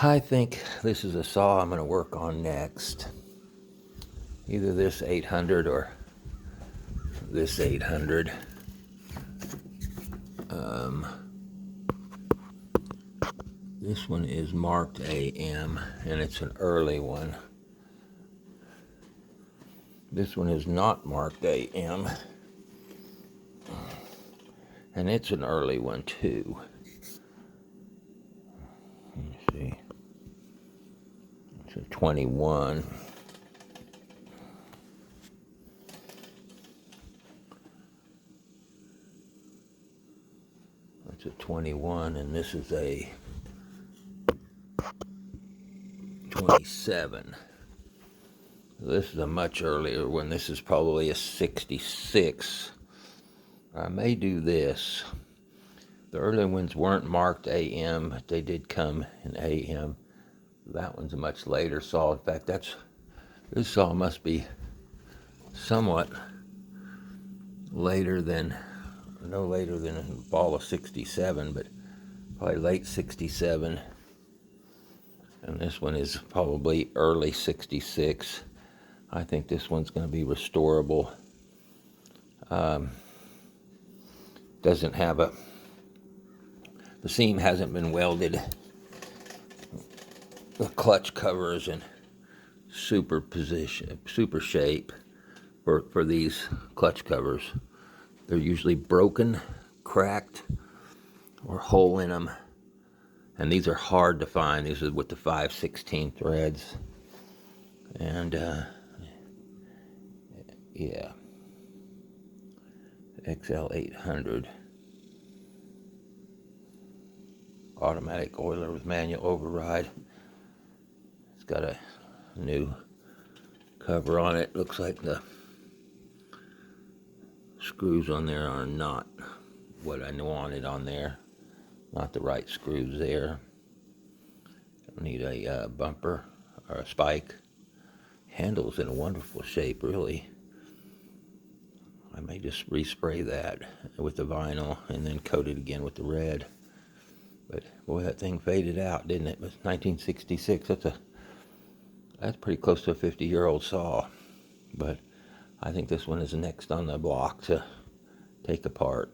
I think this is a saw I'm going to work on next. Either this 800 or this 800. This one is marked AM, and it's an early one. This one is not marked AM, and it's an early one too. Let me see. It's a 21. That's a 21, and this is a 27. This is a much earlier one. This is probably a 66. I may do this. The early ones weren't marked AM, but they did come in AM. That one's a much later saw. In fact, this saw must be somewhat later than, no later than a fall of 67, but probably late 67. And this one is probably early 66. I think this one's going to be restorable. Doesn't have the seam hasn't been welded. The clutch cover is in super shape for these clutch covers. They're usually broken, cracked, or hole in them. And these are hard to find. These are with the 5/16 threads. And yeah, XL-800 automatic oiler with manual override. It's got a new cover on it. Looks like the screws on there are not what I wanted on there. Not the right screws there. I need a bumper or a spike. Handle's in a wonderful shape, really. I may just respray that with the vinyl and then coat it again with the red. But boy, that thing faded out, didn't it? It was 1966. That's pretty close to a 50-year-old saw. But I think this one is next on the block to take apart.